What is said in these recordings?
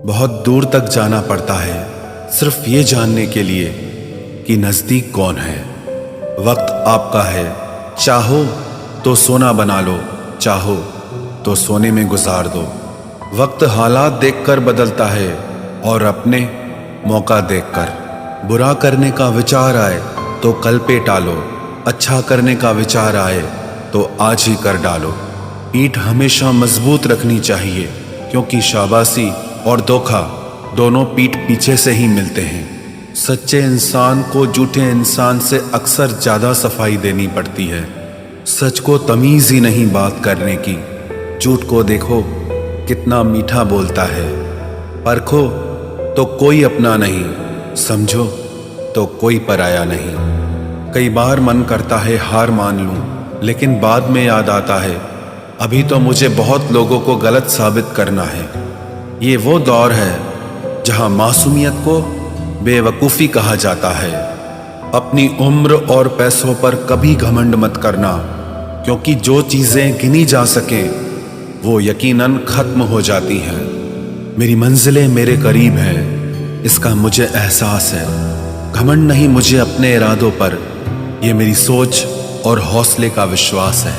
बहुत दूर तक जाना पड़ता है सिर्फ ये जानने के लिए कि नज़दीक कौन है। वक्त आपका है, चाहो तो सोना बना लो, चाहो तो सोने में गुजार दो। वक्त हालात देखकर बदलता है और अपने मौका देखकर। बुरा करने का विचार आए तो कल पे टालो, अच्छा करने का विचार आए तो आज ही कर डालो। पीठ हमेशा मजबूत रखनी चाहिए, क्योंकि शाबाशी और धोखा दोनों पीठ पीछे से ही मिलते हैं। सच्चे इंसान को झूठे इंसान से अक्सर ज़्यादा सफाई देनी पड़ती है। सच को तमीज़ ही नहीं बात करने की। झूठ को देखो कितना मीठा बोलता है। परखो तो कोई अपना नहीं, समझो तो कोई पराया नहीं। कई बार मन करता है हार मान लूं, लेकिन बाद में याद आता है अभी तो मुझे बहुत लोगों को गलत साबित करना है। ये वो दौर है जहां मासूमियत को बेवकूफ़ी कहा जाता है। अपनी उम्र और पैसों पर कभी घमंड मत करना, क्योंकि जो चीज़ें गिनी जा सकें वो यकीनन ख़त्म हो जाती हैं। मेरी मंजिलें मेरे करीब हैं, इसका मुझे एहसास है। घमंड नहीं मुझे अपने इरादों पर, ये मेरी सोच और हौसले का विश्वास है।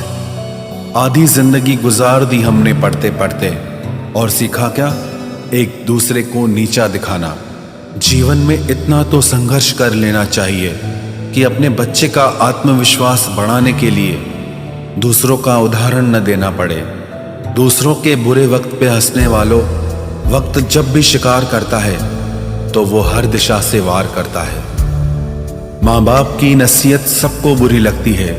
आधी जिंदगी गुजार दी हमने पढ़ते पढ़ते, और सीखा क्या? एक दूसरे को नीचा दिखाना। जीवन में इतना तो संघर्ष कर लेना चाहिए कि अपने बच्चे का आत्मविश्वास बढ़ाने के लिए दूसरों का उदाहरण न देना पड़े। दूसरों के बुरे वक्त पे हंसने वालों, वक्त जब भी शिकार करता है तो वो हर दिशा से वार करता है। माँ बाप की नसीहत सबको बुरी लगती है,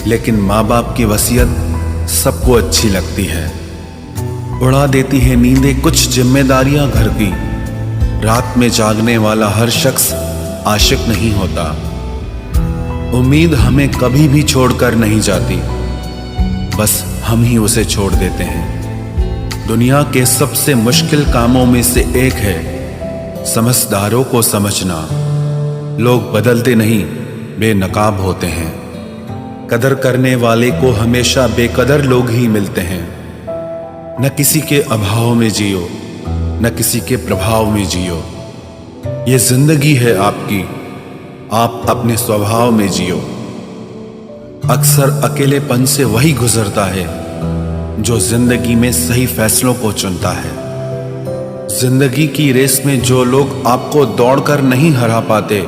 लेकिन माँ बाप की वसीयत सबको अच्छी लगती है। उड़ा देती है नींदें कुछ जिम्मेदारियां घर की। रात में जागने वाला हर शख्स आशिक नहीं होता। उम्मीद हमें कभी भी छोड़कर नहीं जाती, बस हम ही उसे छोड़ देते हैं। दुनिया के सबसे मुश्किल कामों में से एक है समझदारों को समझना। लोग बदलते नहीं, बेनकाब होते हैं। कदर करने वाले को हमेशा बेकदर लोग ही मिलते हैं। न किसी के अभाव में जियो, न किसी के प्रभाव में जियो। ये जिंदगी है आपकी, आप अपने स्वभाव में जियो। अक्सर अकेलेपन से वही गुजरता है जो जिंदगी में सही फैसलों को चुनता है। जिंदगी की रेस में जो लोग आपको दौड़कर नहीं हरा पाते,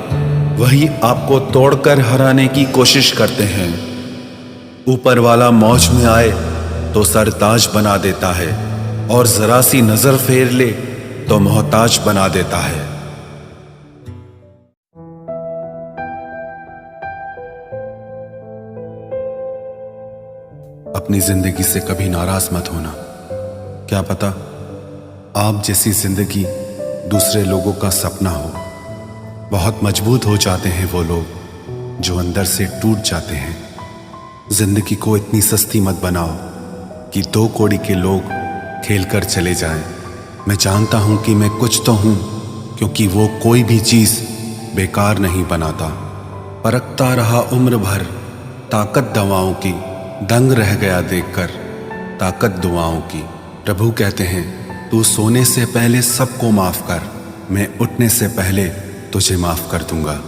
वही आपको तोड़कर हराने की कोशिश करते हैं। ऊपर वाला मौज में आए तो सरताज बना देता है, और जरा सी नजर फेर ले तो मोहताज बना देता है। अपनी जिंदगी से कभी नाराज मत होना। क्या पता आप जैसी जिंदगी दूसरे लोगों का सपना हो। बहुत मजबूत हो जाते हैं वो लोग जो अंदर से टूट जाते हैं। जिंदगी को इतनी सस्ती मत बनाओ कि 2 कौड़ी के लोग खेल कर चले जाएं। मैं जानता हूं कि मैं कुछ तो हूं, क्योंकि वो कोई भी चीज बेकार नहीं बनाता। परखता रहा उम्र भर ताकत दवाओं की, दंग रह गया देखकर ताकत दुआओं की। प्रभु कहते हैं तू सोने से पहले सबको माफ कर, मैं उठने से पहले तुझे माफ कर दूंगा।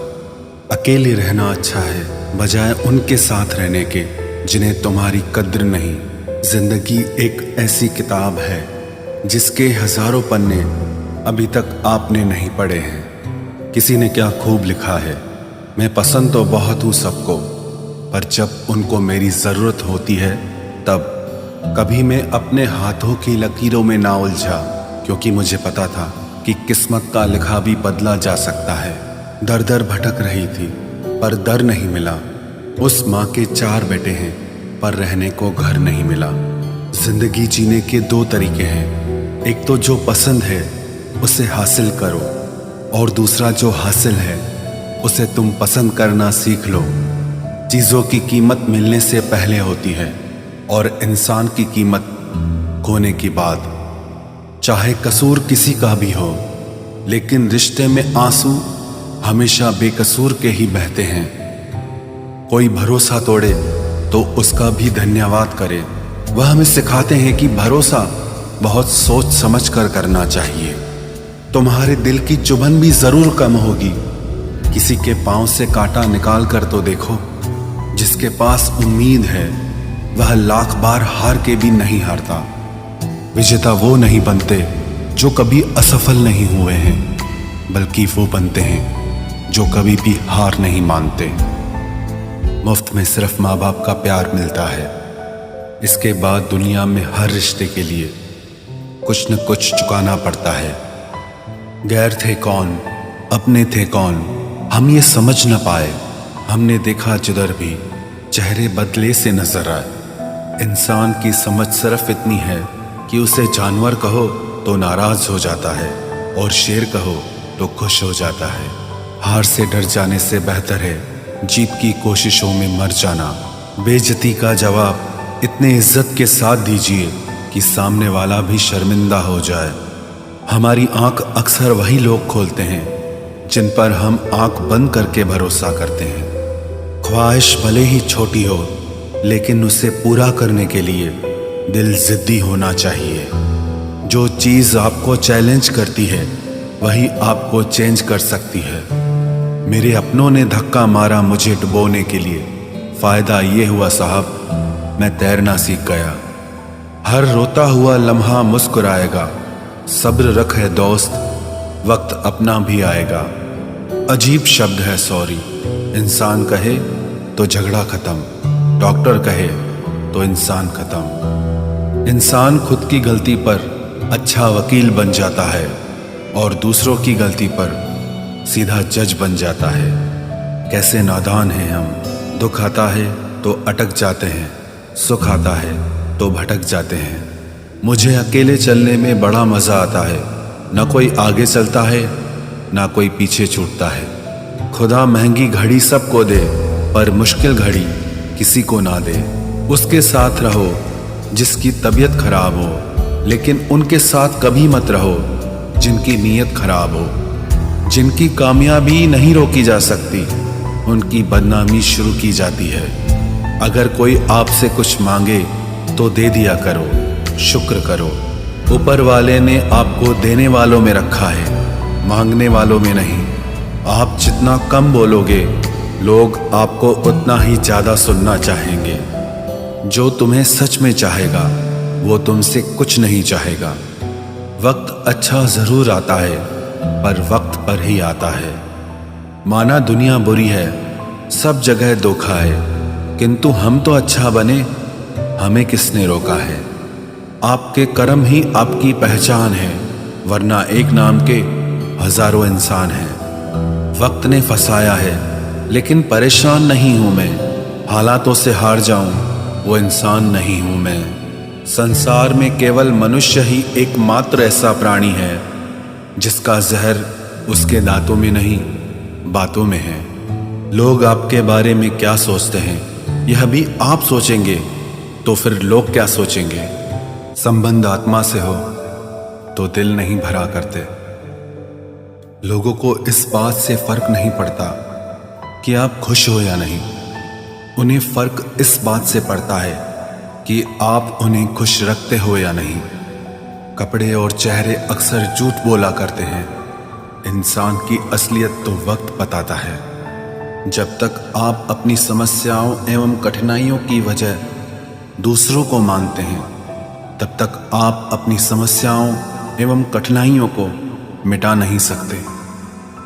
अकेले रहना अच्छा है बजाय उनके साथ रहने के जिन्हें तुम्हारी कद्र नहीं। जिंदगी एक ऐसी किताब है जिसके हजारों पन्ने अभी तक आपने नहीं पढ़े हैं। किसी ने क्या खूब लिखा है, मैं पसंद तो बहुत हूँ सबको, पर जब उनको मेरी ज़रूरत होती है तब। कभी मैं अपने हाथों की लकीरों में ना उलझा, क्योंकि मुझे पता था कि किस्मत का लिखा भी बदला जा सकता है। दर दर भटक रही थी पर दर नहीं मिला। उस माँ के 4 बेटे हैं पर रहने को घर नहीं मिला। जिंदगी जीने के 2 तरीके हैं, एक तो जो पसंद है उसे हासिल करो, और दूसरा जो हासिल है उसे तुम पसंद करना सीख लो। चीज़ों की कीमत मिलने से पहले होती है, और इंसान की कीमत खोने के बाद। चाहे कसूर किसी का भी हो, लेकिन रिश्ते में आंसू हमेशा बेकसूर के ही बहते हैं। कोई भरोसा तोड़े तो उसका भी धन्यवाद करे। वह हमें सिखाते हैं कि भरोसा बहुत सोच समझ कर करना चाहिए। तुम्हारे दिल की चुभन भी जरूर कम होगी। किसी के पांव से कांटा निकाल कर तो देखो। जिसके पास उम्मीद है वह लाख बार हार के भी नहीं हारता। विजेता वो नहीं बनते जो कभी असफल नहीं हुए हैं, बल्कि वो बनते हैं जो कभी भी हार नहीं मानते। मुफ्त में सिर्फ माँ बाप का प्यार मिलता है। इसके बाद दुनिया में हर रिश्ते के लिए कुछ न कुछ चुकाना पड़ता है। गैर थे कौन, अपने थे कौन, हम ये समझ न पाए। हमने देखा जिधर भी चेहरे बदले से नजर आए। इंसान की समझ सिर्फ इतनी है कि उसे जानवर कहो तो नाराज हो जाता है और शेर कहो तो खुश हो जाता है। हार से डर जाने से बेहतर है जीत की कोशिशों में मर जाना। बेइज्जती का जवाब इतने इज्जत के साथ दीजिए कि सामने वाला भी शर्मिंदा हो जाए। हमारी आंख अक्सर वही लोग खोलते हैं जिन पर हम आंख बंद करके भरोसा करते हैं। ख्वाहिश भले ही छोटी हो, लेकिन उसे पूरा करने के लिए दिल जिद्दी होना चाहिए। जो चीज़ आपको चैलेंज करती है वही आपको चेंज कर सकती है। मेरे अपनों ने धक्का मारा मुझे डुबोने के लिए। फ़ायदा ये हुआ साहब, मैं तैरना सीख गया। हर रोता हुआ लम्हा मुस्कुराएगा। सब्र रख है दोस्त, वक्त अपना भी आएगा। अजीब शब्द है सॉरी। इंसान कहे तो झगड़ा खत्म, डॉक्टर कहे तो इंसान खत्म। इंसान खुद की गलती पर अच्छा वकील बन जाता है और दूसरों की गलती पर सीधा जज बन जाता है। कैसे नादान हैं हम। दुख आता है तो अटक जाते हैं, सुख आता है तो भटक जाते हैं। मुझे अकेले चलने में बड़ा मज़ा आता है। ना कोई आगे चलता है ना कोई पीछे छूटता है। खुदा महंगी घड़ी सबको दे, पर मुश्किल घड़ी किसी को ना दे। उसके साथ रहो जिसकी तबीयत खराब हो, लेकिन उनके साथ कभी मत रहो जिनकी नीयत खराब हो। जिनकी कामयाबी नहीं रोकी जा सकती, उनकी बदनामी शुरू की जाती है। अगर कोई आपसे कुछ मांगे तो दे दिया करो, शुक्र करो। ऊपर वाले ने आपको देने वालों में रखा है, मांगने वालों में नहीं। आप जितना कम बोलोगे, लोग आपको उतना ही ज़्यादा सुनना चाहेंगे। जो तुम्हें सच में चाहेगा वो तुमसे कुछ नहीं चाहेगा। वक्त अच्छा ज़रूर आता है, पर वक्त पर ही आता है। माना दुनिया बुरी है, सब जगह धोखा है, किंतु हम तो अच्छा बने, हमें किसने रोका है। आपके कर्म ही आपकी पहचान है, वरना एक नाम के हजारों इंसान हैं। वक्त ने फंसाया है, लेकिन परेशान नहीं हूं मैं। हालातों से हार जाऊं वो इंसान नहीं हूं मैं। संसार में केवल मनुष्य ही एकमात्र ऐसा प्राणी है जिसका जहर उसके दांतों में नहीं, बातों में है। लोग आपके बारे में क्या सोचते हैं यह भी आप सोचेंगे तो फिर लोग क्या सोचेंगे। संबंध आत्मा से हो तो दिल नहीं भरा करते। लोगों को इस बात से फर्क नहीं पड़ता कि आप खुश हो या नहीं। उन्हें फर्क इस बात से पड़ता है कि आप उन्हें खुश रखते हो या नहीं। कपड़े और चेहरे अक्सर झूठ बोला करते हैं। इंसान की असलियत तो वक्त बताता है। जब तक आप अपनी समस्याओं एवं कठिनाइयों की वजह दूसरों को मानते हैं, तब तक आप अपनी समस्याओं एवं कठिनाइयों को मिटा नहीं सकते।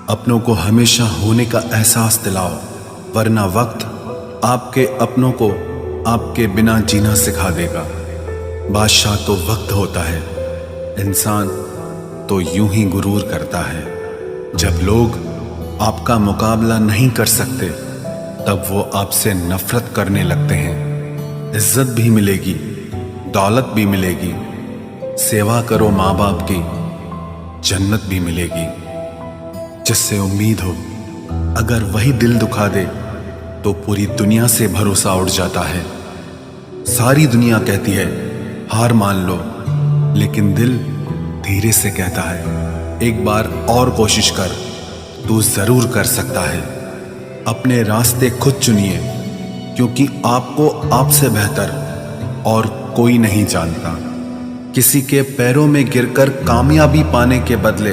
अपनों को हमेशा होने का एहसास दिलाओ, वरना वक्त आपके अपनों को आपके बिना जीना सिखा देगा। बादशाह तो वक्त होता है, इंसान तो यूं ही गुरूर करता है। जब लोग आपका मुकाबला नहीं कर सकते, तब वो आपसे नफरत करने लगते हैं। इज्जत भी मिलेगी, दौलत भी मिलेगी। सेवा करो माँ बाप की, जन्नत भी मिलेगी। जिससे उम्मीद हो, अगर वही दिल दुखा दे तो पूरी दुनिया से भरोसा उड़ जाता है। सारी दुनिया कहती है हार मान लो, लेकिन दिल धीरे से कहता है एक बार और कोशिश कर, तू जरूर कर सकता है। अपने रास्ते खुद चुनिए, क्योंकि आपको आपसे बेहतर और कोई नहीं जानता। किसी के पैरों में गिरकर कामयाबी पाने के बदले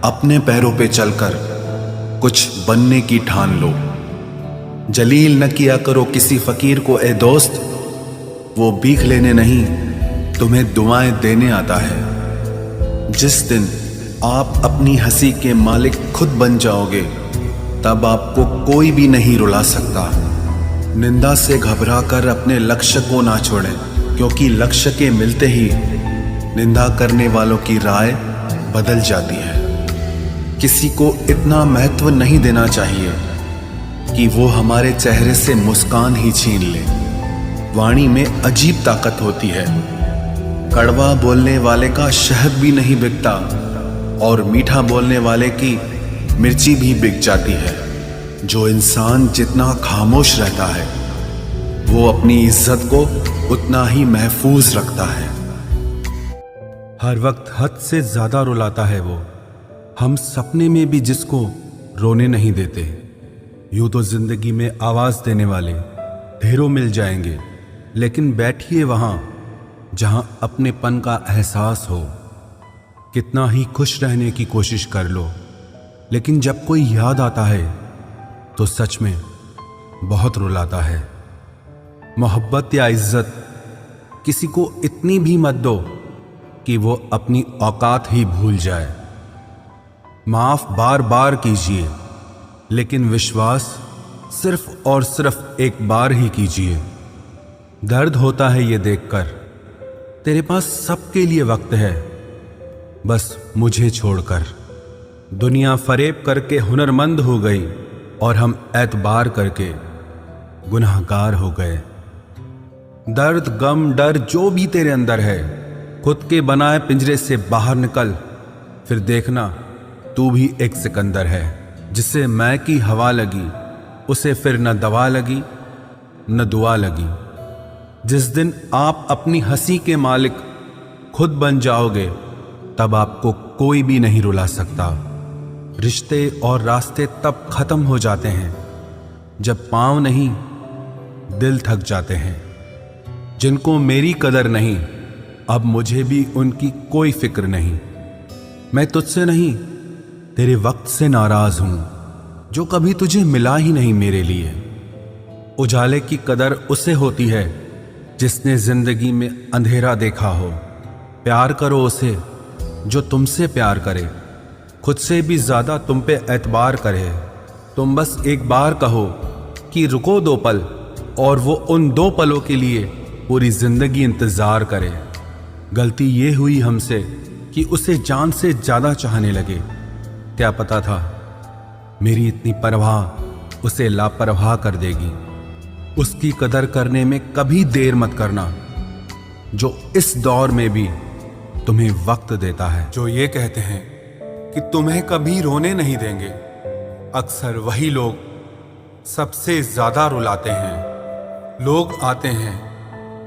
अपने पैरों पे चलकर कुछ बनने की ठान लो। जलील न किया करो किसी फकीर को ए दोस्त, वो भीख लेने नहीं तुम्हें दुआएं देने आता है। जिस दिन आप अपनी हंसी के मालिक खुद बन जाओगे, तब आपको कोई भी नहीं रुला सकता। निंदा से घबराकर अपने लक्ष्य को ना छोड़ें, क्योंकि लक्ष्य के मिलते ही निंदा करने वालों की राय बदल जाती है। किसी को इतना महत्व नहीं देना चाहिए कि वो हमारे चेहरे से मुस्कान ही छीन ले। वाणी में अजीब ताकत होती है। कड़वा बोलने वाले का शहद भी नहीं बिकता और मीठा बोलने वाले की मिर्ची भी बिक जाती है। जो इंसान जितना खामोश रहता है, वो अपनी इज्जत को उतना ही महफूज रखता है। हर वक्त हद से ज्यादा रुलाता है वो, हम सपने में भी जिसको रोने नहीं देते। यूं तो जिंदगी में आवाज देने वाले ढेरों मिल जाएंगे, लेकिन बैठिए वहां जहां अपनेपन का एहसास हो। कितना ही खुश रहने की कोशिश कर लो, लेकिन जब कोई याद आता है तो सच में बहुत रुलाता है। मोहब्बत या इज्जत किसी को इतनी भी मत दो कि वो अपनी औकात ही भूल जाए। माफ बार बार कीजिए, लेकिन विश्वास सिर्फ और सिर्फ एक बार ही कीजिए। दर्द होता है ये देखकर तेरे पास सबके लिए वक्त है, बस मुझे छोड़कर। दुनिया फरेब करके हुनरमंद हो गई और हम एतबार करके गुनाहगार हो गए। दर्द गम डर जो भी तेरे अंदर है, खुद के बनाए पिंजरे से बाहर निकल, फिर देखना तू भी एक सिकंदर है। जिसे मैं की हवा लगी, उसे फिर न दवा लगी न दुआ लगी। जिस दिन आप अपनी हंसी के मालिक खुद बन जाओगे, तब आपको कोई भी नहीं रुला सकता। रिश्ते और रास्ते तब खत्म हो जाते हैं जब पांव नहीं दिल थक जाते हैं। जिनको मेरी कदर नहीं, अब मुझे भी उनकी कोई फिक्र नहीं। मैं तुझसे नहीं, तेरे वक्त से नाराज हूं जो कभी तुझे मिला ही नहीं मेरे लिए। उजाले की कदर उसे होती है जिसने जिंदगी में अंधेरा देखा हो। प्यार करो उसे जो तुमसे प्यार करे, खुद से भी ज्यादा तुम पे एतबार करे। तुम बस एक बार कहो कि रुको 2 पल, और वो उन 2 पलों के लिए पूरी जिंदगी इंतजार करे। गलती ये हुई हमसे कि उसे जान से ज्यादा चाहने लगे। क्या पता था मेरी इतनी परवाह उसे लापरवाह कर देगी। उसकी कदर करने में कभी देर मत करना, जो इस दौर में भी तुम्हें वक्त देता है। जो ये कहते हैं कि तुम्हें कभी रोने नहीं देंगे, अक्सर वही लोग सबसे ज्यादा रुलाते हैं। लोग आते हैं,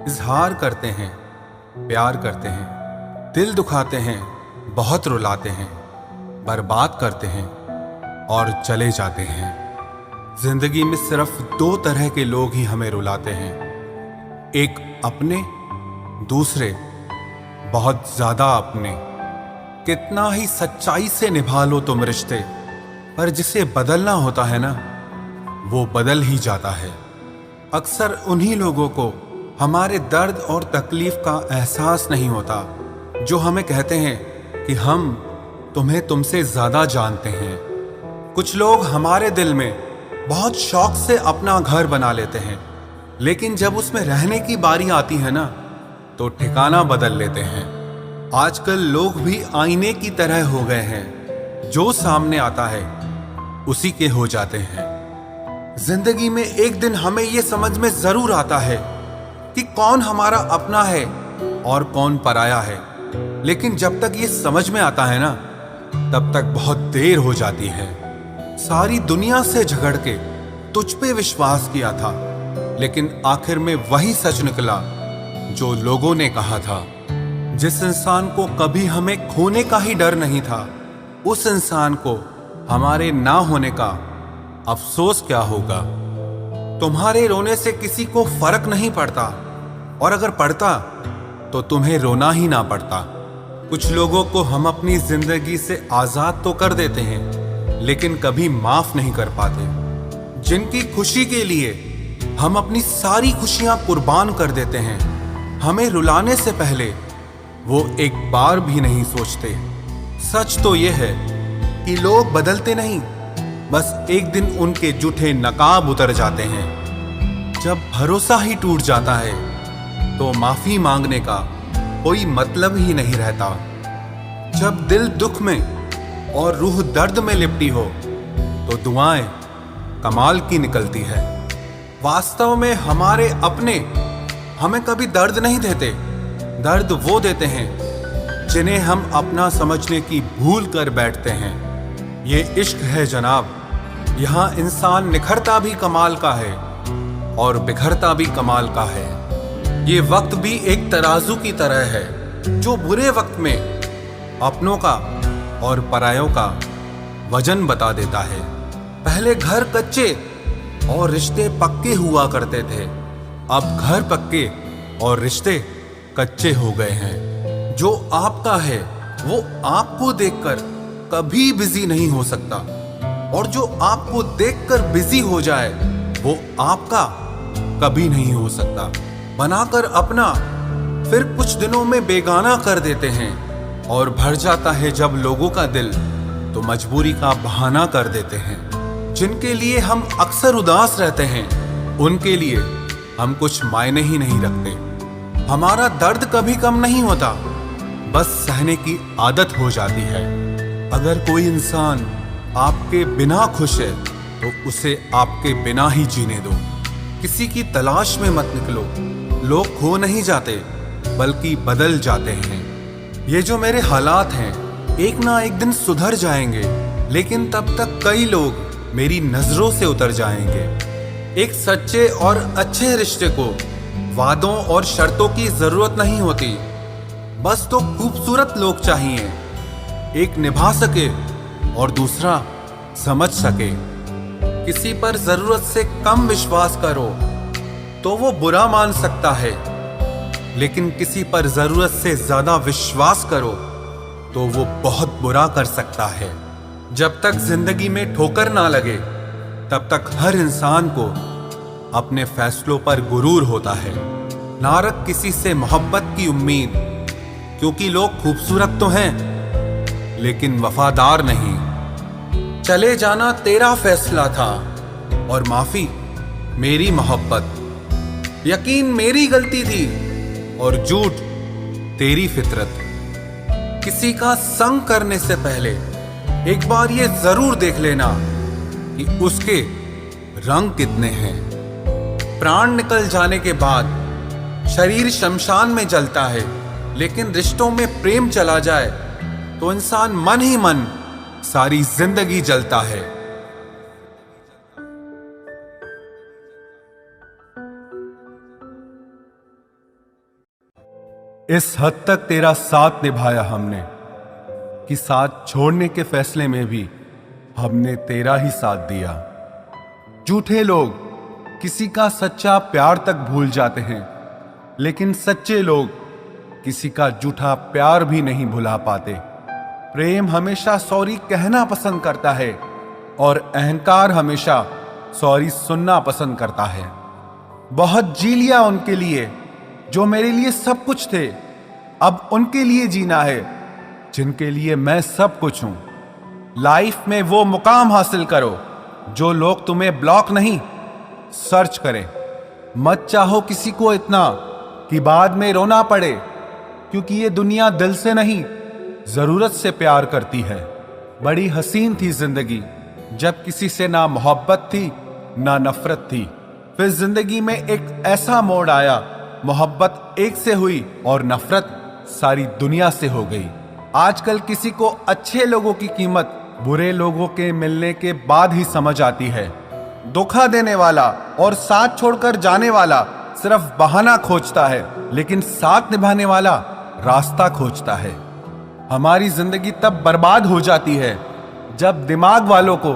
इजहार करते हैं, प्यार करते हैं, दिल दुखाते हैं, बहुत रुलाते हैं, बर्बाद करते हैं और चले जाते हैं। जिंदगी में सिर्फ 2 तरह के लोग ही हमें रुलाते हैं, एक अपने, दूसरे बहुत ज्यादा अपने। कितना ही सच्चाई से निभा लो तुम रिश्ते, पर जिसे बदलना होता है ना, वो बदल ही जाता है। अक्सर उन्हीं लोगों को हमारे दर्द और तकलीफ का एहसास नहीं होता जो हमें कहते हैं कि हम तुम्हें तुमसे ज्यादा जानते हैं। कुछ लोग हमारे दिल में बहुत शौक से अपना घर बना लेते हैं, लेकिन जब उसमें रहने की बारी आती है ना, तो ठिकाना बदल लेते हैं। आजकल लोग भी आईने की तरह हो गए हैं, जो सामने आता है उसी के हो जाते हैं। जिंदगी में एक दिन हमें यह समझ में जरूर आता है कि कौन हमारा अपना है और कौन पराया है, लेकिन जब तक ये समझ में आता है ना, तब तक बहुत देर हो जाती है। सारी दुनिया से झगड़ के तुझ पे विश्वास किया था, लेकिन आखिर में वही सच निकला जो लोगों ने कहा था। जिस इंसान को कभी हमें खोने का ही डर नहीं था, उस इंसान को हमारे ना होने का अफसोस क्या होगा। तुम्हारे रोने से किसी को फर्क नहीं पड़ता, और अगर पड़ता तो तुम्हें रोना ही ना पड़ता। कुछ लोगों को हम अपनी जिंदगी से आजाद तो कर देते हैं, लेकिन कभी माफ नहीं कर पाते। जिनकी खुशी के लिए हम अपनी सारी खुशियां कुर्बान कर देते हैं, हमें रुलाने से पहले वो एक बार भी नहीं सोचते। सच तो ये है कि लोग बदलते नहीं, बस एक दिन उनके जूठे नकाब उतर जाते हैं। जब भरोसा ही टूट जाता है तो माफी मांगने का कोई मतलब ही नहीं रहता। जब दिल दुख में और रूह दर्द में लिपटी हो तो दुआएं कमाल की निकलती है। वास्तव में हमारे अपने हमें कभी दर्द नहीं देते, दर्द वो देते हैं जिन्हें हम अपना समझने की भूल कर बैठते हैं। ये इश्क है जनाब, यहाँ इंसान निखरता भी कमाल का है और बिखरता भी कमाल का है। ये वक्त भी एक तराजू की तरह है जो बुरे वक्त में अपनों का और परायों का वजन बता देता है। पहले घर कच्चे और रिश्ते पक्के हुआ करते थे, अब घर पक्के और रिश्ते कच्चे हो गए हैं। जो आपका है वो आपको देखकर कभी बिजी नहीं हो सकता, और जो आपको देखकर बिजी हो जाए वो आपका कभी नहीं हो सकता। बनाकर अपना फिर कुछ दिनों में बेगाना कर देते हैं, और भर जाता है जब लोगों का दिल तो मजबूरी का बहाना कर देते हैं। जिनके लिए हम अक्सर उदास रहते हैं, उनके लिए हम कुछ मायने ही नहीं रखते। हमारा दर्द कभी कम नहीं होता, बस सहने की आदत हो जाती है। अगर कोई इंसान आपके बिना खुश है तो उसे आपके बिना ही जीने दो। किसी की तलाश में मत निकलो। लोग खो नहीं जाते बल्कि बदल जाते हैं। ये जो मेरे हालात हैं एक ना एक दिन सुधर जाएंगे, लेकिन तब तक कई लोग मेरी नजरों से उतर जाएंगे। एक सच्चे और अच्छे रिश्ते को वादों और शर्तों की जरूरत नहीं होती, बस तो खूबसूरत लोग चाहिए, एक निभा सके और दूसरा समझ सके। किसी पर जरूरत से कम विश्वास करो तो वो बुरा मान सकता है, लेकिन किसी पर जरूरत से ज्यादा विश्वास करो तो वो बहुत बुरा कर सकता है। जब तक जिंदगी में ठोकर ना लगे तब तक हर इंसान को अपने फैसलों पर गुरूर होता है। ना रख किसी से मोहब्बत की उम्मीद, क्योंकि लोग खूबसूरत तो हैं लेकिन वफादार नहीं। चले जाना तेरा फैसला था और माफी मेरी मोहब्बत। यकीन मेरी गलती थी और झूठ तेरी फितरत। किसी का संग करने से पहले एक बार ये जरूर देख लेना कि उसके रंग कितने हैं। प्राण निकल जाने के बाद शरीर शमशान में जलता है, लेकिन रिश्तों में प्रेम चला जाए तो इंसान मन ही मन सारी जिंदगी जलता है। इस हद तक तेरा साथ निभाया हमने कि साथ छोड़ने के फैसले में भी हमने तेरा ही साथ दिया। झूठे लोग किसी का सच्चा प्यार तक भूल जाते हैं, लेकिन सच्चे लोग किसी का झूठा प्यार भी नहीं भुला पाते। प्रेम हमेशा सॉरी कहना पसंद करता है और अहंकार हमेशा सॉरी सुनना पसंद करता है। बहुत जी लिया उनके लिए जो मेरे लिए सब कुछ थे, अब उनके लिए जीना है जिनके लिए मैं सब कुछ हूं। लाइफ में वो मुकाम हासिल करो जो लोग तुम्हें ब्लॉक नहीं सर्च करें। मत चाहो किसी को इतना कि बाद में रोना पड़े, क्योंकि ये दुनिया दिल से नहीं जरूरत से प्यार करती है। बड़ी हसीन थी जिंदगी जब किसी से ना मोहब्बत थी ना नफरत थी। फिर जिंदगी में एक ऐसा मोड़ आया, मोहब्बत एक से हुई और नफरत सारी दुनिया से हो गई। आजकल किसी को अच्छे लोगों की कीमत बुरे लोगों के मिलने के बाद ही समझ आती है। धोखा देने वाला और साथ छोड़कर जाने वाला सिर्फ बहाना खोजता है, लेकिन साथ निभाने वाला रास्ता खोजता है। हमारी जिंदगी तब बर्बाद हो जाती है जब दिमाग वालों को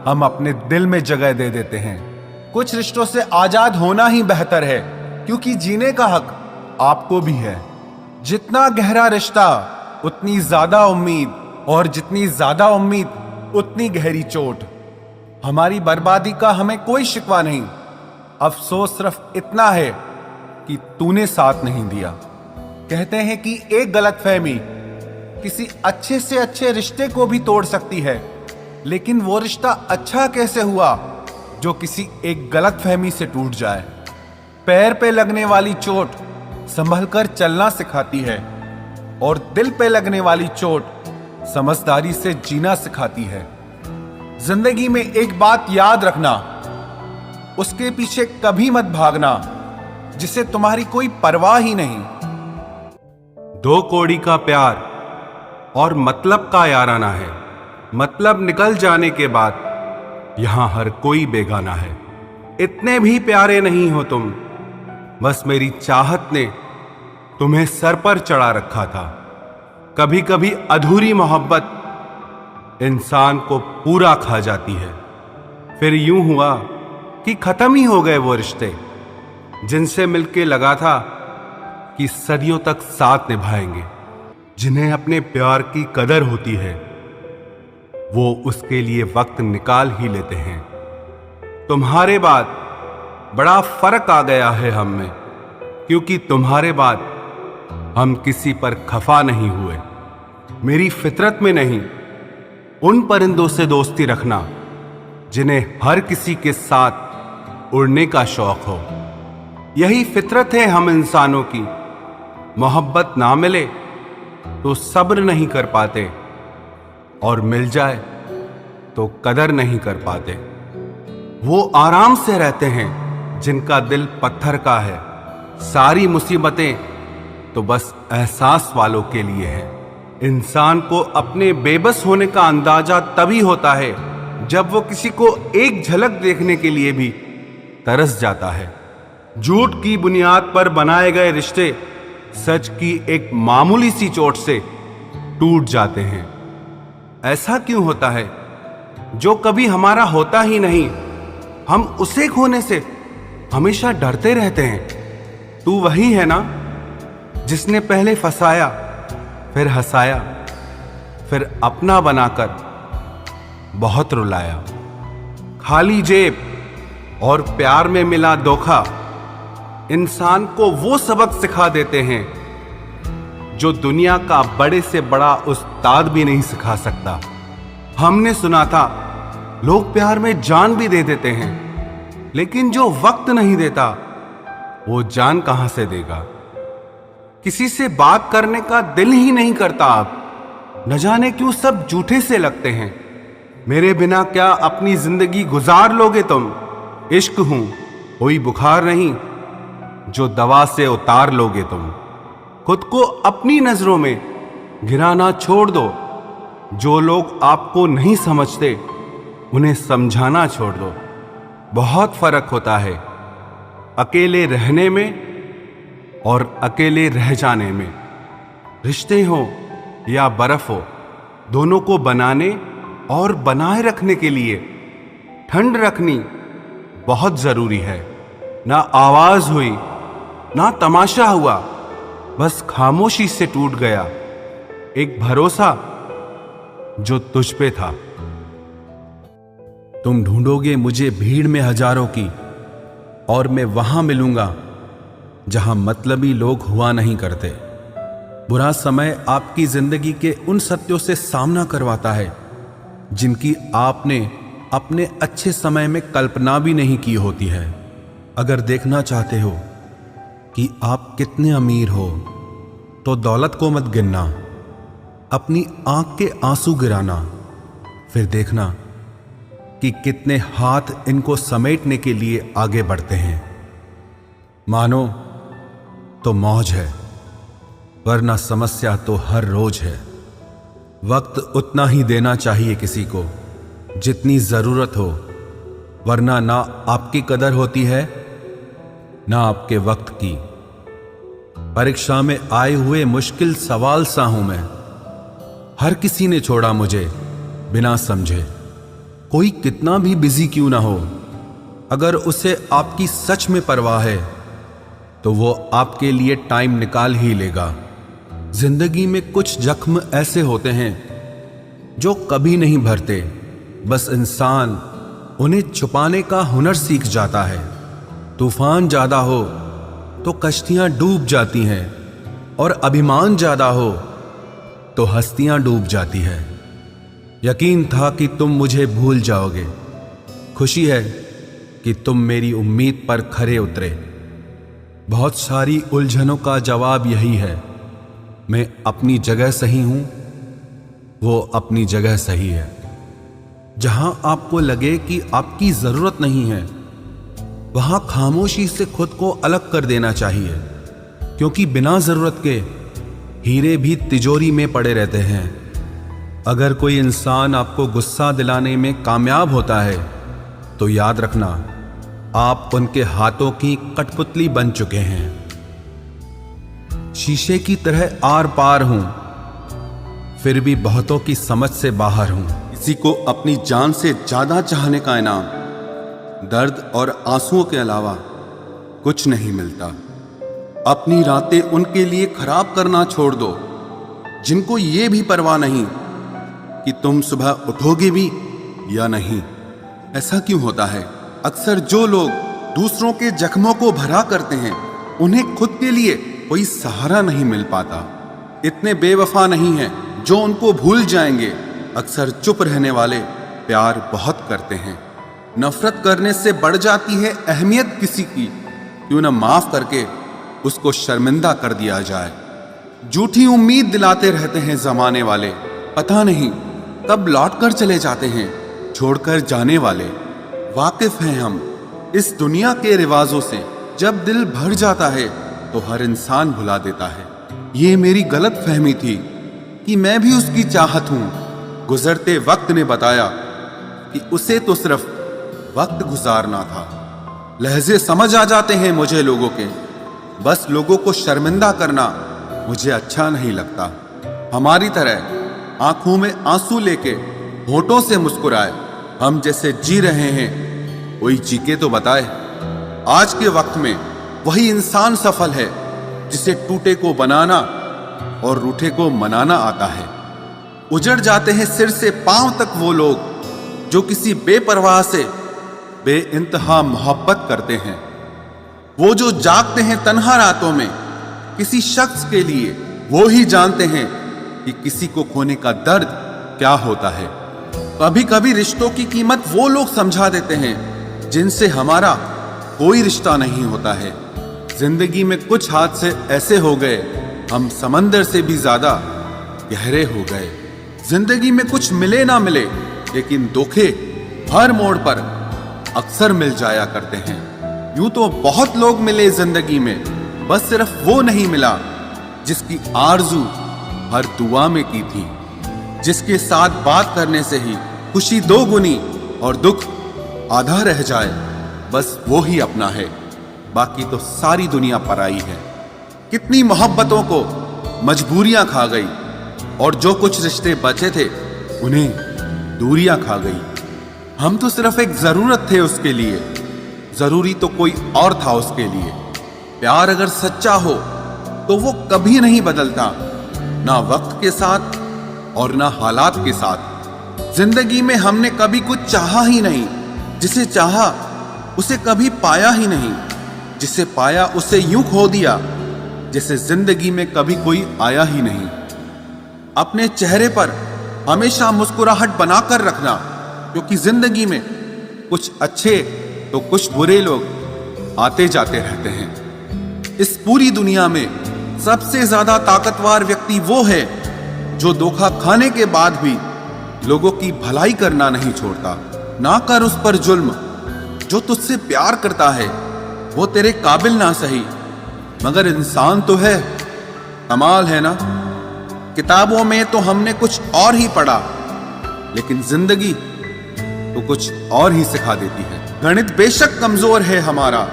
हम अपने दिल में जगह दे देते हैं। कुछ रिश्तों से आजाद होना ही बेहतर है, क्योंकि जीने का हक आपको भी है। जितना गहरा रिश्ता उतनी ज्यादा उम्मीद, और जितनी ज्यादा उम्मीद उतनी गहरी चोट। हमारी बर्बादी का हमें कोई शिकवा नहीं, अफसोस सिर्फ इतना है कि तूने साथ नहीं दिया। कहते हैं कि एक गलतफहमी किसी अच्छे से अच्छे रिश्ते को भी तोड़ सकती है, लेकिन वो रिश्ता अच्छा कैसे हुआ जो किसी एक गलतफहमी से टूट जाए। पैर पे लगने वाली चोट संभल कर चलना सिखाती है, और दिल पे लगने वाली चोट समझदारी से जीना सिखाती है। जिंदगी में एक बात याद रखना, उसके पीछे कभी मत भागना जिसे तुम्हारी कोई परवाह ही नहीं। दो कौड़ी का प्यार और मतलब का याराना है। मतलब निकल जाने के बाद यहां हर कोई बेगाना है। इतने भी प्यारे नहीं हो तुम, बस मेरी चाहत ने तुम्हें सर पर चढ़ा रखा था। कभी कभी अधूरी मोहब्बत इंसान को पूरा खा जाती है। फिर यूं हुआ कि खत्म ही हो गए वो रिश्ते जिनसे मिलके लगा था कि सदियों तक साथ निभाएंगे। जिन्हें अपने प्यार की कदर होती है वो उसके लिए वक्त निकाल ही लेते हैं। तुम्हारे बाद बड़ा फर्क आ गया है हम में, क्योंकि तुम्हारे बाद हम किसी पर खफा नहीं हुए। मेरी फितरत में नहीं उन परिंदों से दोस्ती रखना जिन्हें हर किसी के साथ उड़ने का शौक हो। यही फितरत है हम इंसानों की। मोहब्बत ना मिले तो सब्र नहीं कर पाते, और मिल जाए तो कदर नहीं कर पाते। वो आराम से रहते हैं जिनका दिल पत्थर का है। सारी मुसीबतें तो बस एहसास वालों के लिए है। इंसान को अपने बेबस होने का अंदाजा तभी होता है जब वो किसी को एक झलक देखने के लिए भी तरस जाता है। झूठ की बुनियाद पर बनाए गए रिश्ते सच की एक मामूली सी चोट से टूट जाते हैं। ऐसा क्यों होता है? जो कभी हमारा होता ही नहीं, हम उसे खोने से हमेशा डरते रहते हैं। तू वही है ना जिसने पहले फंसाया, फिर हंसाया, फिर अपना बनाकर बहुत रुलाया। खाली जेब और प्यार में मिला धोखा इंसान को वो सबक सिखा देते हैं जो दुनिया का बड़े से बड़ा उस्ताद भी नहीं सिखा सकता। हमने सुना था लोग प्यार में जान भी दे देते हैं, लेकिन जो वक्त नहीं देता वो जान कहां से देगा। किसी से बात करने का दिल ही नहीं करता अब, न जाने क्यों सब झूठे से लगते हैं। मेरे बिना क्या अपनी जिंदगी गुजार लोगे तुम? इश्क हूं कोई बुखार नहीं जो दवा से उतार लोगे तुम। खुद को अपनी नजरों में गिराना छोड़ दो। जो लोग आपको नहीं समझते उन्हें समझाना छोड़ दो। बहुत फर्क होता है अकेले रहने में और अकेले रह जाने में। रिश्ते हो या बर्फ हो, दोनों को बनाने और बनाए रखने के लिए ठंड रखनी बहुत जरूरी है। ना आवाज हुई ना तमाशा हुआ, बस खामोशी से टूट गया एक भरोसा जो तुझ पे था। तुम ढूंढोगे मुझे भीड़ में हजारों की, और मैं वहां मिलूंगा जहां मतलबी लोग हुआ नहीं करते। बुरा समय आपकी जिंदगी के उन सत्यों से सामना करवाता है जिनकी आपने अपने अच्छे समय में कल्पना भी नहीं की होती है। अगर देखना चाहते हो कि आप कितने अमीर हो तो दौलत को मत गिनना, अपनी आंख के आंसू गिराना, फिर देखना कि कितने हाथ इनको समेटने के लिए आगे बढ़ते हैं। मानो तो मौज है, वरना समस्या तो हर रोज है। वक्त उतना ही देना चाहिए किसी को जितनी जरूरत हो, वरना ना आपकी कदर होती है ना आपके वक्त की। परीक्षा में आए हुए मुश्किल सवाल सा हूं मैं। हर किसी ने छोड़ा मुझे बिना समझे। कोई कितना भी बिजी क्यों ना हो, अगर उसे आपकी सच में परवाह है तो वो आपके लिए टाइम निकाल ही लेगा। जिंदगी में कुछ जख्म ऐसे होते हैं जो कभी नहीं भरते, बस इंसान उन्हें छुपाने का हुनर सीख जाता है। तूफान ज्यादा हो तो कश्तियां डूब जाती हैं और अभिमान ज्यादा हो तो हस्तियां डूब जाती है। यकीन था कि तुम मुझे भूल जाओगे, खुशी है कि तुम मेरी उम्मीद पर खरे उतरे। बहुत सारी उलझनों का जवाब यही है, मैं अपनी जगह सही हूं, वो अपनी जगह सही है। जहां आपको लगे कि आपकी जरूरत नहीं है, वहां खामोशी से खुद को अलग कर देना चाहिए, क्योंकि बिना जरूरत के हीरे भी तिजोरी में पड़े रहते हैं। अगर कोई इंसान आपको गुस्सा दिलाने में कामयाब होता है तो याद रखना, आप उनके हाथों की कठपुतली बन चुके हैं। शीशे की तरह आर पार हूं, फिर भी बहुतों की समझ से बाहर हूं। किसी को अपनी जान से ज्यादा चाहने का इनाम दर्द और आंसुओं के अलावा कुछ नहीं मिलता। अपनी रातें उनके लिए खराब करना छोड़ दो जिनको ये भी परवाह नहीं कि तुम सुबह उठोगे भी या नहीं। ऐसा क्यों होता है? अक्सर जो लोग दूसरों के जख्मों को भरा करते हैं, उन्हें खुद के लिए कोई सहारा नहीं मिल पाता। इतने बेवफा नहीं हैं जो उनको भूल जाएंगे। अक्सर चुप रहने वाले प्यार बहुत करते हैं। नफरत करने से बढ़ जाती है अहमियत किसी की, क्यों न माफ करके उसको शर्मिंदा कर दिया जाए। झूठी उम्मीद दिलाते रहते हैं जमाने वाले, पता नहीं कब लौट कर चले जाते हैं छोड़कर जाने वाले। वाकिफ हैं हम इस दुनिया के रिवाजों से, जब दिल भर जाता है तो हर इंसान भुला देता है। ये मेरी गलत फहमी थी कि मैं भी उसकी चाहत हूं। गुजरते वक्त ने बताया कि उसे तो सिर्फ वक्त गुजारना था। लहजे समझ आ जाते हैं मुझे लोगों के, बस लोगों को शर्मिंदा करना मुझे अच्छा नहीं लगता। हमारी तरह आंखों में आंसू लेके होठों से मुस्कुराए, हम जैसे जी रहे हैं कोई जी के तो बताए। आज के वक्त में वही इंसान सफल है जिसे टूटे को बनाना और रूठे को मनाना आता है। उजड़ जाते हैं सिर से पांव तक वो लोग जो किसी बेपरवाह से बेइंतहा मोहब्बत करते हैं। वो जो जागते हैं तन्हा रातों में किसी शख्स के लिए, वो ही जानते हैं कि किसी को खोने का दर्द क्या होता है। कभी कभी रिश्तों की कीमत वो लोग समझा देते हैं जिनसे हमारा कोई रिश्ता नहीं होता है। जिंदगी में कुछ हादसे ऐसे हो गए, हम समंदर से भी ज्यादा गहरे हो गए। जिंदगी में कुछ मिले ना मिले, लेकिन धोखे हर मोड़ पर अक्सर मिल जाया करते हैं। यूं तो बहुत लोग मिले जिंदगी में, बस सिर्फ वो नहीं मिला जिसकी आरजू हर दुआ में की थी, जिसके साथ बात करने से ही खुशी दो गुनी और दुख आधा रह जाए। बस वो ही अपना है, बाकी तो सारी दुनिया पराई है। कितनी मोहब्बतों को मजबूरियां खा गई और जो कुछ रिश्ते बचे थे उन्हें दूरियां खा गई। हम तो सिर्फ एक जरूरत थे उसके लिए, जरूरी तो कोई और था उसके लिए। प्यार अगर सच्चा हो तो वो कभी नहीं बदलता, ना वक्त के साथ और ना हालात के साथ। जिंदगी में हमने कभी कुछ चाहा ही नहीं, जिसे चाहा उसे कभी पाया ही नहीं, जिसे पाया उसे यूं खो दिया जैसे जिंदगी में कभी कोई आया ही नहीं। अपने चेहरे पर हमेशा मुस्कुराहट बनाकर रखना, क्योंकि जिंदगी में कुछ अच्छे तो कुछ बुरे लोग आते जाते रहते हैं। इस पूरी दुनिया में सबसे ज्यादा ताकतवर व्यक्ति वो है जो धोखा खाने के बाद भी लोगों की भलाई करना नहीं छोड़ता। ना कर उस पर जुल्म जो तुझसे प्यार करता है, वो तेरे काबिल ना सही मगर इंसान तो है। कमाल है ना, किताबों में तो हमने कुछ और ही पढ़ा, लेकिन जिंदगी तो कुछ और ही सिखा देती है। गणित बेशक कमजोर है हमारा,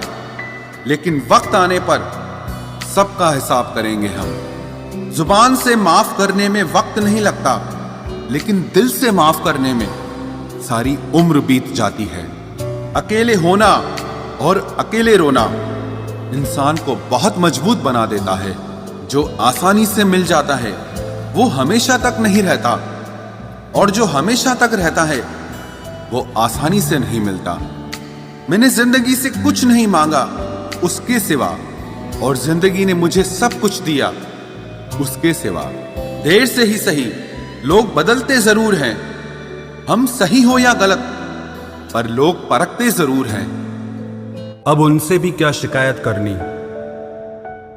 लेकिन वक्त आने पर सबका हिसाब करेंगे हम। जुबान से माफ करने में वक्त नहीं लगता, लेकिन दिल से माफ करने में सारी उम्र बीत जाती है। अकेले होना और अकेले रोना इंसान को बहुत मजबूत बना देता है। जो आसानी से मिल जाता है वो हमेशा तक नहीं रहता, और जो हमेशा तक रहता है वो आसानी से नहीं मिलता। मैंने जिंदगी से कुछ नहीं मांगा उसके सिवा, और जिंदगी ने मुझे सब कुछ दिया उसके सिवा। देर से ही सही, लोग बदलते जरूर हैं, हम सही हो या गलत, पर लोग परखते जरूर हैं। अब उनसे भी क्या शिकायत करनी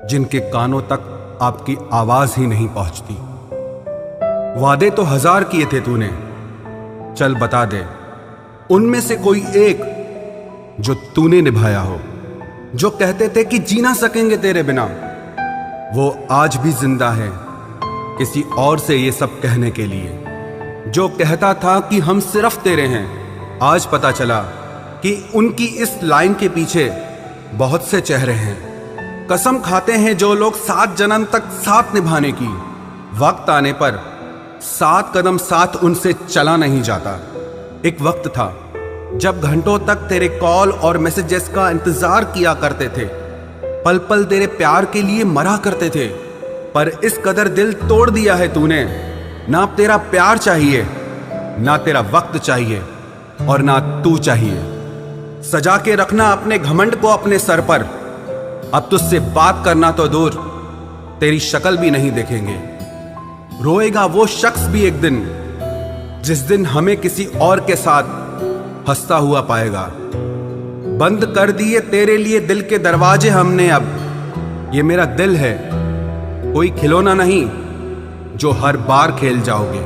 जिनके कानों तक आपकी आवाज ही नहीं पहुंचती। वादे तो 1000 किए थे तूने, चल बता दे उनमें से कोई एक जो तूने निभाया हो। जो कहते थे कि जी ना सकेंगे तेरे बिना, वो आज भी जिंदा है किसी और से ये सब कहने के लिए। जो कहता था कि हम सिर्फ तेरे हैं, आज पता चला कि उनकी इस लाइन के पीछे बहुत से चेहरे हैं। कसम खाते हैं जो लोग 7 जन्म तक साथ निभाने की, वक्त आने पर 7 कदम साथ उनसे चला नहीं जाता। एक वक्त था जब घंटों तक तेरे कॉल और मैसेजेस का इंतजार किया करते थे, पल पल तेरे प्यार के लिए मरा करते थे, पर इस कदर दिल तोड़ दिया है तूने। ना अब तेरा प्यार चाहिए, ना तेरा वक्त चाहिए, और ना तू चाहिए। सजा के रखना अपने घमंड को अपने सर पर। अब तुझसे बात करना तो दूर, तेरी शक्ल भी नहीं देखेंगे। रोएगा वो शख्स भी एक दिन, जिस दिन हमें किसी और के साथ हंसता हुआ पाएगा। बंद कर दिए तेरे लिए दिल के दरवाजे हमने अब। ये मेरा दिल है, कोई खिलौना नहीं जो हर बार खेल जाओगे।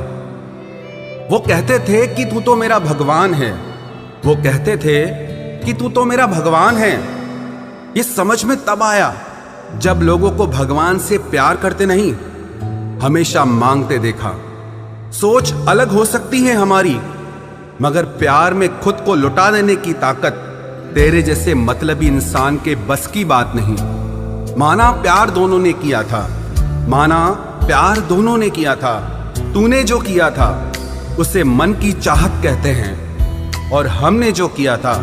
वो कहते थे कि तू तो मेरा भगवान है, वो कहते थे कि तू तो मेरा भगवान है। ये समझ में तब आया जब लोगों को भगवान से प्यार करते नहीं, हमेशा मांगते देखा। सोच अलग हो सकती है हमारी, मगर प्यार में खुद को लुटा देने की ताकत तेरे जैसे मतलबी इंसान के बस की बात नहीं। माना प्यार दोनों ने किया था, माना प्यार दोनों ने किया था। तूने जो किया था उसे मन की चाहत कहते हैं, और हमने जो किया था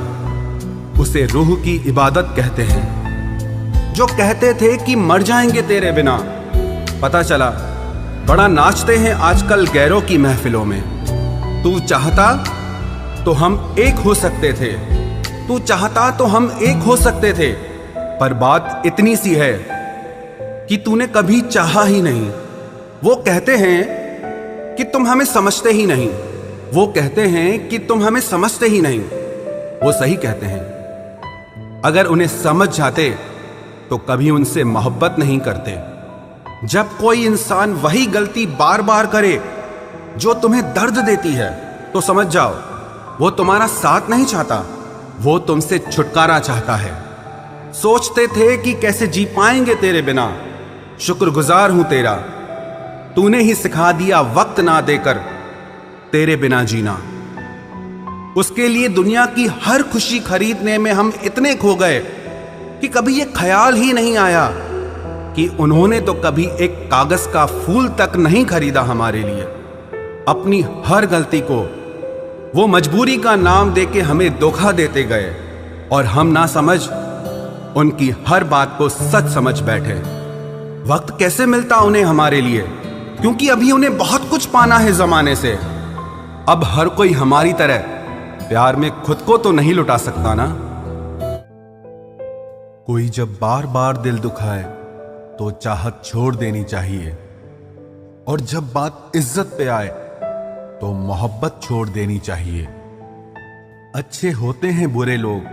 उसे रूह की इबादत कहते हैं। जो कहते थे कि मर जाएंगे तेरे बिना, पता चला बड़ा नाचते हैं आजकल गैरों की महफिलों में। तू चाहता तो हम एक हो सकते थे, तू चाहता तो हम एक हो सकते थे, पर बात इतनी सी है कि तूने कभी चाहा ही नहीं। वो कहते हैं कि तुम हमें समझते ही नहीं, वो कहते हैं कि तुम हमें समझते ही नहीं। वो सही कहते हैं, अगर उन्हें समझ जाते तो कभी उनसे मोहब्बत नहीं करते। जब कोई इंसान वही गलती बार बार करे जो तुम्हें दर्द देती है, तो समझ जाओ वो तुम्हारा साथ नहीं चाहता, वो तुमसे छुटकारा चाहता है। सोचते थे कि कैसे जी पाएंगे तेरे बिना, शुक्रगुजार हूं तेरा, तूने ही सिखा दिया वक्त ना देकर तेरे बिना जीना। उसके लिए दुनिया की हर खुशी खरीदने में हम इतने खो गए कि कभी ये ख्याल ही नहीं आया कि उन्होंने तो कभी एक कागज का फूल तक नहीं खरीदा हमारे लिए। अपनी हर गलती को वो मजबूरी का नाम देके हमें धोखा देते गए, और हम ना समझ उनकी हर बात को सच समझ बैठे। वक्त कैसे मिलता उन्हें हमारे लिए, क्योंकि अभी उन्हें बहुत कुछ पाना है जमाने से। अब हर कोई हमारी तरह प्यार में खुद को तो नहीं लुटा सकता ना। कोई जब बार बार दिल दुखाए तो चाहत छोड़ देनी चाहिए, और जब बात इज्जत पे आए तो मोहब्बत छोड़ देनी चाहिए। अच्छे होते हैं बुरे लोग,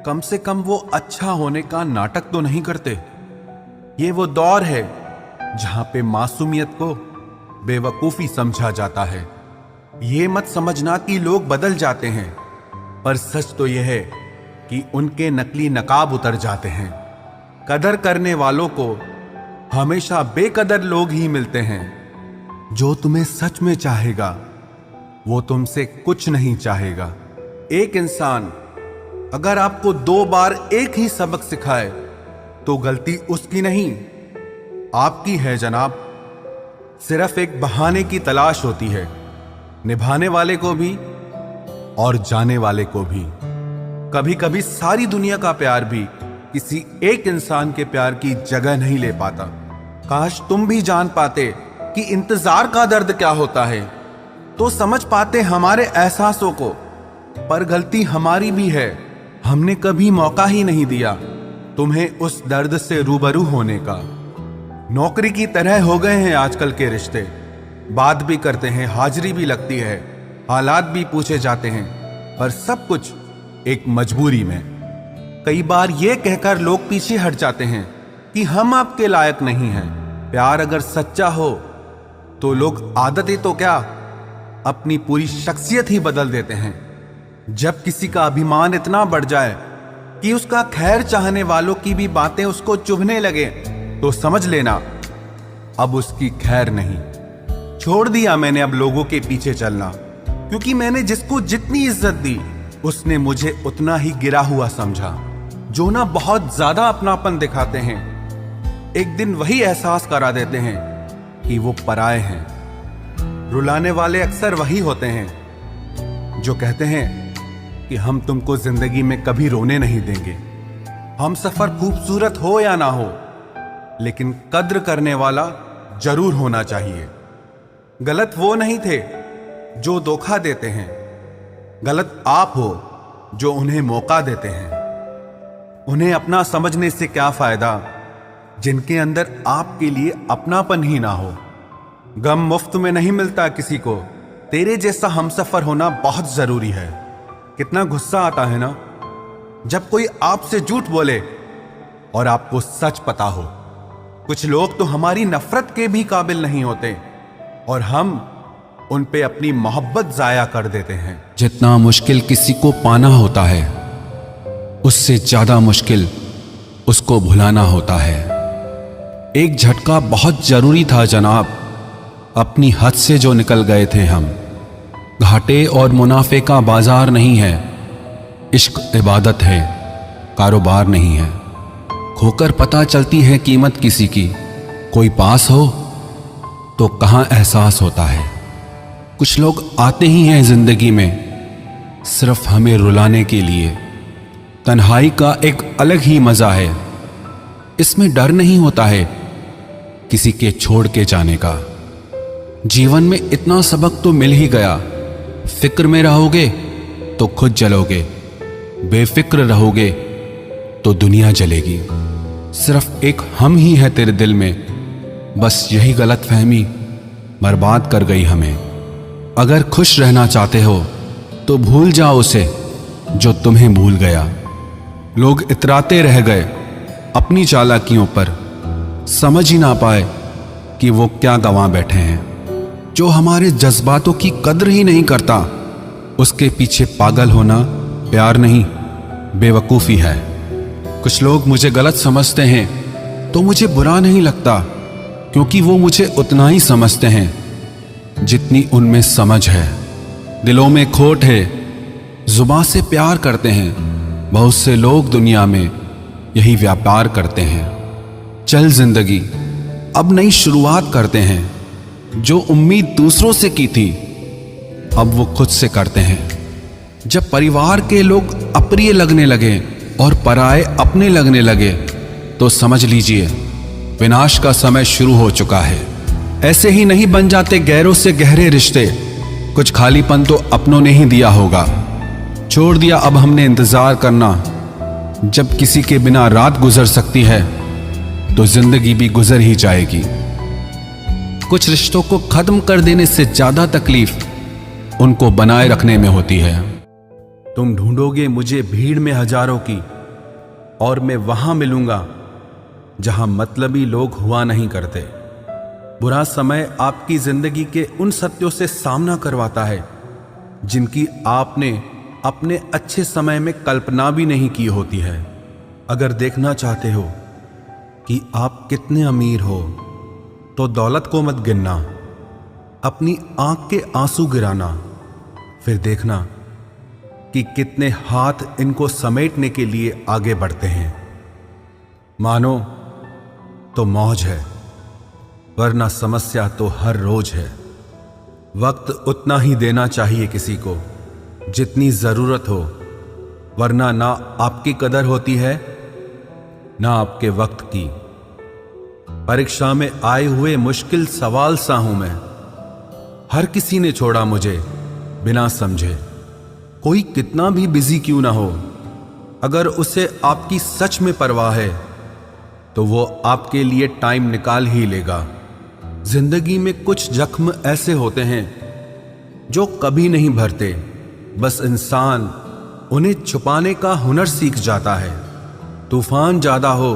कम से कम वो अच्छा होने का नाटक तो नहीं करते। ये वो दौर है जहां पे मासूमियत को बेवकूफी समझा जाता है। ये मत समझना कि लोग बदल जाते हैं, पर सच तो यह है कि उनके नकली नकाब उतर जाते हैं। कदर करने वालों को हमेशा बेकदर लोग ही मिलते हैं। जो तुम्हें सच में चाहेगा वो तुमसे कुछ नहीं चाहेगा। एक इंसान अगर आपको 2 बार एक ही सबक सिखाए तो गलती उसकी नहीं, आपकी है जनाब। सिर्फ एक बहाने की तलाश होती है, निभाने वाले को भी और जाने वाले को भी। कभी कभी सारी दुनिया का प्यार भी किसी एक इंसान के प्यार की जगह नहीं ले पाता। काश तुम भी जान पाते कि इंतजार का दर्द क्या होता है, तो समझ पाते हमारे एहसासों को। पर गलती हमारी भी है, हमने कभी मौका ही नहीं दिया तुम्हें उस दर्द से रूबरू होने का। नौकरी की तरह हो गए हैं आजकल के रिश्ते, बात भी करते हैं, हाजिरी भी लगती है, हालात भी पूछे जाते हैं, पर सब कुछ एक मजबूरी में। कई बार ये कहकर लोग पीछे हट जाते हैं कि हम आपके लायक नहीं हैं। प्यार अगर सच्चा हो तो लोग आदतें तो क्या, अपनी पूरी शख्सियत ही बदल देते हैं। जब किसी का अभिमान इतना बढ़ जाए कि उसका खैर चाहने वालों की भी बातें उसको चुभने लगे, तो समझ लेना अब उसकी खैर नहीं। छोड़ दिया मैंने अब लोगों के पीछे चलना, क्योंकि मैंने जिसको जितनी इज्जत दी उसने मुझे उतना ही गिरा हुआ समझा। जो ना बहुत ज्यादा अपनापन दिखाते हैं, एक दिन वही एहसास करा देते हैं कि वो पराए हैं। रुलाने वाले अक्सर वही होते हैं जो कहते हैं कि हम तुमको जिंदगी में कभी रोने नहीं देंगे। हम सफर खूबसूरत हो या ना हो, लेकिन कद्र करने वाला जरूर होना चाहिए। गलत वो नहीं थे जो धोखा देते हैं, गलत आप हो जो उन्हें मौका देते हैं। उन्हें अपना समझने से क्या फायदा जिनके अंदर आपके लिए अपनापन ही ना हो। गम मुफ्त में नहीं मिलता किसी को, तेरे जैसा हमसफर होना बहुत जरूरी है। कितना गुस्सा आता है ना जब कोई आपसे झूठ बोले और आपको सच पता हो। कुछ लोग तो हमारी नफरत के भी काबिल नहीं होते और हम उन पे अपनी मोहब्बत जाया कर देते हैं। जितना मुश्किल किसी को पाना होता है, उससे ज्यादा मुश्किल उसको भुलाना होता है। एक झटका बहुत जरूरी था जनाब, अपनी हद से जो निकल गए थे हम। घाटे और मुनाफे का बाजार नहीं है, इश्क इबादत है, कारोबार नहीं है। खोकर पता चलती है कीमत किसी की, कोई पास हो तो कहाँ एहसास होता है। कुछ लोग आते ही हैं जिंदगी में सिर्फ हमें रुलाने के लिए। तन्हाई का एक अलग ही मजा है, इसमें डर नहीं होता है किसी के छोड़ के जाने का। जीवन में इतना सबक तो मिल ही गया, फिक्र में रहोगे तो खुद जलोगे, बेफिक्र रहोगे तो दुनिया जलेगी। सिर्फ एक हम ही है तेरे दिल में, बस यही गलतफहमी बर्बाद कर गई हमें। अगर खुश रहना चाहते हो तो भूल जाओ उसे जो तुम्हें भूल गया। लोग इतराते रह गए अपनी चालाकियों पर, समझ ही ना पाए कि वो क्या गंवा बैठे हैं। जो हमारे जज्बातों की कद्र ही नहीं करता, उसके पीछे पागल होना प्यार नहीं, बेवकूफ़ी है। कुछ लोग मुझे गलत समझते हैं तो मुझे बुरा नहीं लगता, क्योंकि वो मुझे उतना ही समझते हैं जितनी उनमें समझ है। दिलों में खोट है, जुबान से प्यार करते हैं, बहुत से लोग दुनिया में यही व्यापार करते हैं। चल जिंदगी अब नई शुरुआत करते हैं, जो उम्मीद दूसरों से की थी अब वो खुद से करते हैं। जब परिवार के लोग अप्रिय लगने लगे और पराए अपने लगने लगे, तो समझ लीजिए विनाश का समय शुरू हो चुका है। ऐसे ही नहीं बन जाते गैरों से गहरे रिश्ते, कुछ खालीपन तो अपनों ने ही दिया होगा। छोड़ दिया अब हमने इंतजार करना, जब किसी के बिना रात गुजर सकती है तो जिंदगी भी गुजर ही जाएगी। कुछ रिश्तों को खत्म कर देने से ज्यादा तकलीफ उनको बनाए रखने में होती है। तुम ढूंढोगे मुझे भीड़ में हजारों की, और मैं वहां मिलूंगा जहां मतलबी लोग हुआ नहीं करते। बुरा समय आपकी जिंदगी के उन सत्यों से सामना करवाता है जिनकी आपने अपने अच्छे समय में कल्पना भी नहीं की होती है। अगर देखना चाहते हो कि आप कितने अमीर हो, तो दौलत को मत गिनना, अपनी आंख के आंसू गिराना, फिर देखना कि कितने हाथ इनको समेटने के लिए आगे बढ़ते हैं। मानो तो मौज है, वरना समस्या तो हर रोज है। वक्त उतना ही देना चाहिए किसी को जितनी जरूरत हो, वरना ना आपकी कदर होती है ना आपके वक्त की। परीक्षा में आए हुए मुश्किल सवाल सा हूं मैं। हर किसी ने छोड़ा मुझे बिना समझे। कोई कितना भी बिजी क्यों ना हो, अगर उसे आपकी सच में परवाह है तो वो आपके लिए टाइम निकाल ही लेगा। जिंदगी में कुछ जख्म ऐसे होते हैं जो कभी नहीं भरते, बस इंसान उन्हें छुपाने का हुनर सीख जाता है। तूफान ज्यादा हो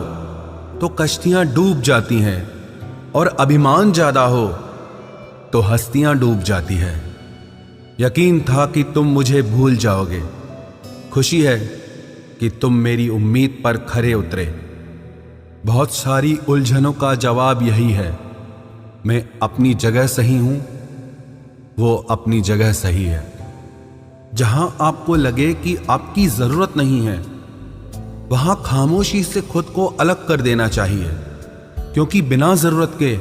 तो कश्तियां डूब जाती हैं और अभिमान ज्यादा हो तो हस्तियां डूब जाती है। यकीन था कि तुम मुझे भूल जाओगे। खुशी है कि तुम मेरी उम्मीद पर खरे उतरे। बहुत सारी उलझनों का जवाब यही है, मैं अपनी जगह सही हूं, वो अपनी जगह सही है। जहां आपको लगे कि आपकी जरूरत नहीं है, वहां खामोशी से खुद को अलग कर देना चाहिए, क्योंकि बिना जरूरत के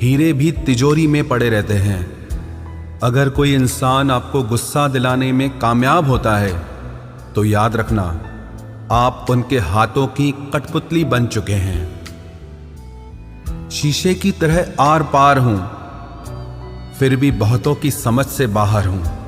हीरे भी तिजोरी में पड़े रहते हैं। अगर कोई इंसान आपको गुस्सा दिलाने में कामयाब होता है तो याद रखना, आप उनके हाथों की कठपुतली बन चुके हैं। शीशे की तरह आर पार हूं, फिर भी बहुतों की समझ से बाहर हूं।